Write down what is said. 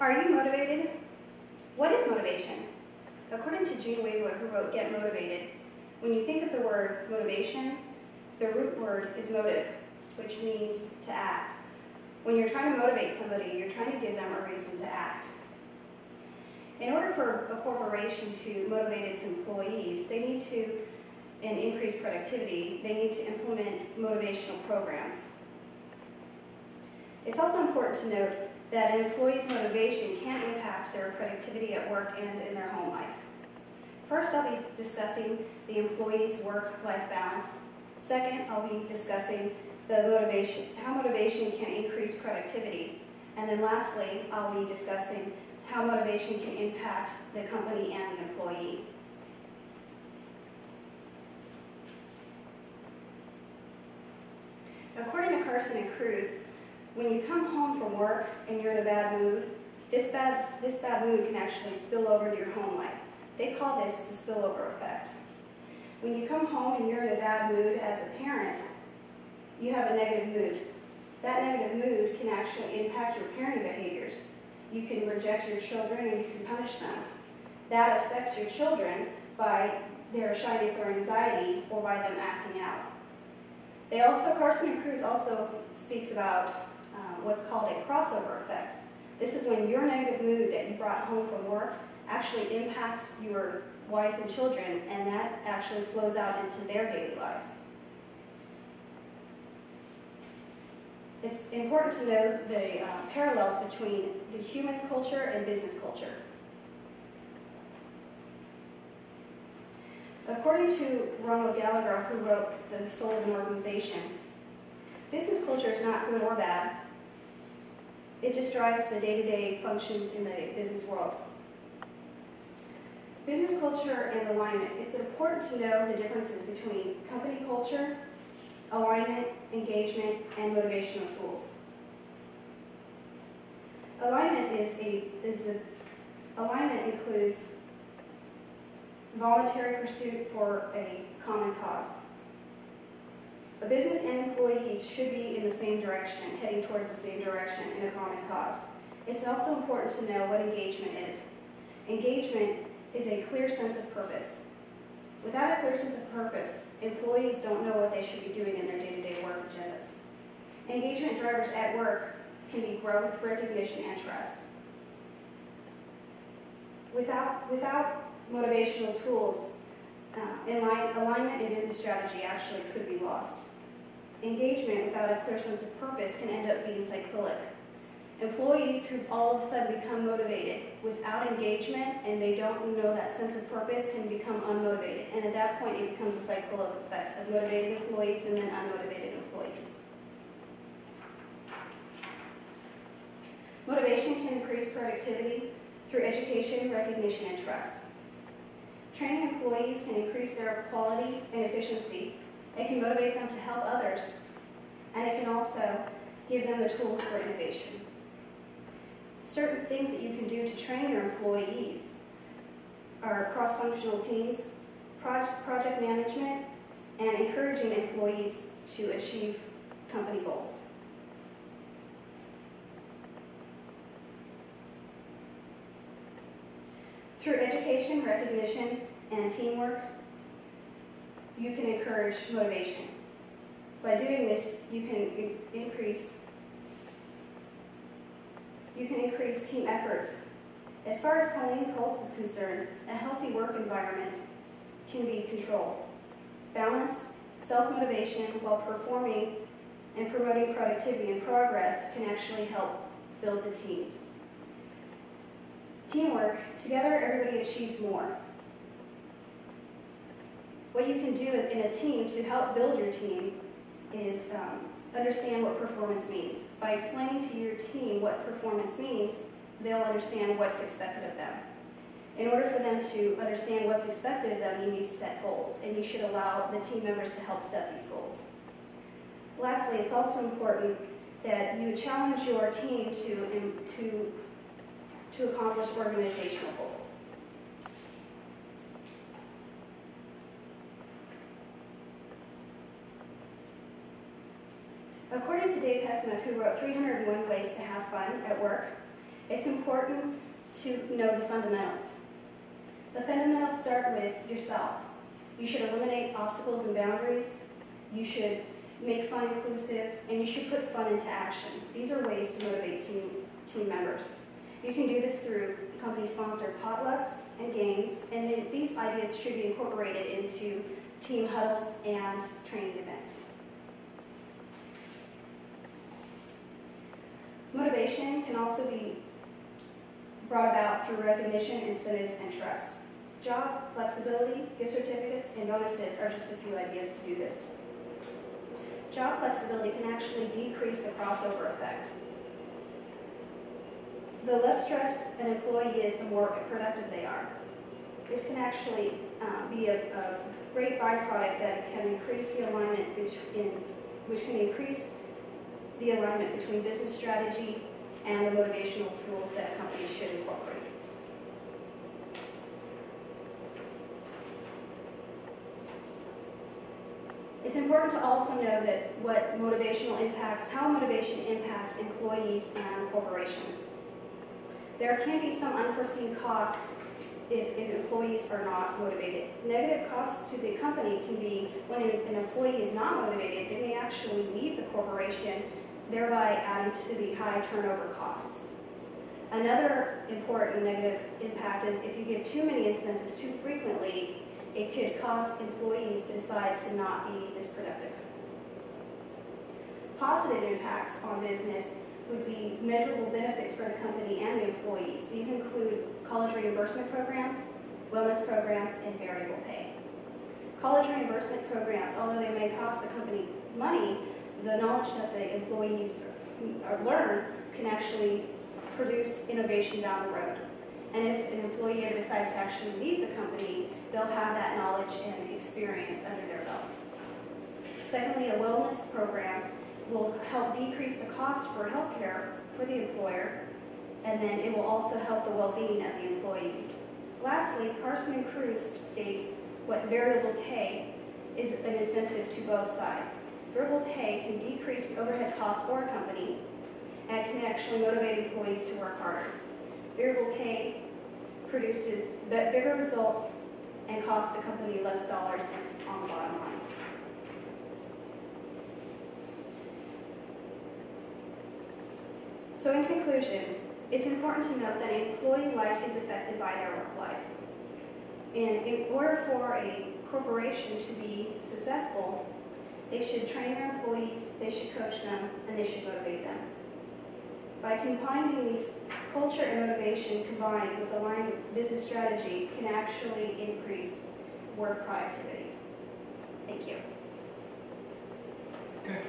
Are you motivated? What is motivation? According to Gene Wavler, who wrote Get Motivated, when you think of the word motivation, the root word is motive, which means to act. When you're trying to motivate somebody, you're trying to give them a reason to act. In order for a corporation to motivate its employees, they need to, and increase productivity, they need to implement motivational programs. It's also important to note that an employee's motivation can impact their productivity at work and in their home life. First, I'll be discussing the employee's work-life balance. Second, I'll be discussing how motivation can increase productivity. And then lastly, I'll be discussing how motivation can impact the company and the employee. According to Carson and Cruz, when you come home from work and you're in a bad mood, this bad mood can actually spill over to your home life. They call this the spillover effect. When you come home and you're in a bad mood as a parent, you have a negative mood. That negative mood can actually impact your parenting behaviors. You can reject your children and you can punish them. That affects your children by their shyness or anxiety or by them acting out. Carson and Cruz also speaks about what's called a crossover effect. This is when your negative mood that you brought home from work actually impacts your wife and children, and that actually flows out into their daily lives. It's important to know the parallels between the human culture and business culture. According to Ronald Gallagher, who wrote The Soul of an Organization, business culture is not good or bad. It just drives the day-to-day functions in the business world. Business culture and alignment. It's important to know the differences between company culture, alignment, engagement, and motivational tools. Alignment alignment includes voluntary pursuit for a common cause. A business and employees should be in the same direction, heading towards the same direction in a common cause. It's also important to know what engagement is. Engagement is a clear sense of purpose. Without a clear sense of purpose, employees don't know what they should be doing in their day-to-day work agendas. Engagement drivers at work can be growth, recognition, and trust. Without motivational tools, alignment and business strategy actually could be lost. Engagement without a clear sense of purpose can end up being cyclic. Employees who all of a sudden become motivated without engagement and they don't know that sense of purpose can become unmotivated. And at that point, it becomes a cyclic effect of motivated employees and then unmotivated employees. Motivation can increase productivity through education, recognition, and trust. Training employees can increase their quality and efficiency. It can motivate them to help others, and it can also give them the tools for innovation. Certain things that you can do to train your employees are cross-functional teams, project management, and encouraging employees to achieve company goals. Through education, recognition, and teamwork, you can encourage motivation. By doing this, you can increase team efforts. As far as Colleen Cults is concerned, a healthy work environment can be controlled. Balance, self-motivation while performing and promoting productivity and progress can actually help build the teams. Teamwork, together everybody achieves more. What you can do in a team to help build your team is understand what performance means. By explaining to your team what performance means, they'll understand what's expected of them. In order for them to understand what's expected of them, you need to set goals, and you should allow the team members to help set these goals. Lastly, it's also important that you challenge your team to accomplish organizational goals. According to Dave Hesmuth, who wrote 301 Ways to Have Fun at Work, It's important to know the fundamentals. The fundamentals start with yourself. You should eliminate obstacles and boundaries. You should make fun inclusive, and you should put fun into action. These are ways to motivate team members. You can do this through company-sponsored potlucks and games, and these ideas should be incorporated into team huddles and training events. Motivation can also be brought about through recognition, incentives, and trust. Job flexibility, gift certificates, and bonuses are just a few ideas to do this. Job flexibility can actually decrease the crossover effect. The less stressed an employee is, the more productive they are. It can actually be a great byproduct that can increase the alignment between business strategy and the motivational tools that a company should incorporate. It's important to also know that how motivation impacts employees and corporations. There can be some unforeseen costs if employees are not motivated. Negative costs to the company can be when an employee is not motivated, they may actually leave the corporation, thereby adding to the high turnover costs. Another important negative impact is if you give too many incentives too frequently, it could cause employees to decide to not be as productive. Positive impacts on business would be measurable benefits for the company and the employees. These include college reimbursement programs, wellness programs, and variable pay. College reimbursement programs, although they may cost the company money, the knowledge that the employees learn can actually produce innovation down the road. And if an employee ever decides to actually leave the company, they'll have that knowledge and experience under their belt. Secondly, a wellness program will help decrease the cost for health care for the employer, and then it will also help the well-being of the employee. Lastly, Carson and Cruz states what variable pay is an incentive to both sides. Variable pay can decrease the overhead costs for a company and can actually motivate employees to work harder. Variable pay produces bigger results and costs the company less dollars on the bottom line. So in conclusion, it's important to note that employee life is affected by their work life. And in order for a corporation to be successful, they should train their employees, they should coach them, and they should motivate them. By combining these, culture and motivation combined with aligned business strategy can actually increase work productivity. Thank you. Okay.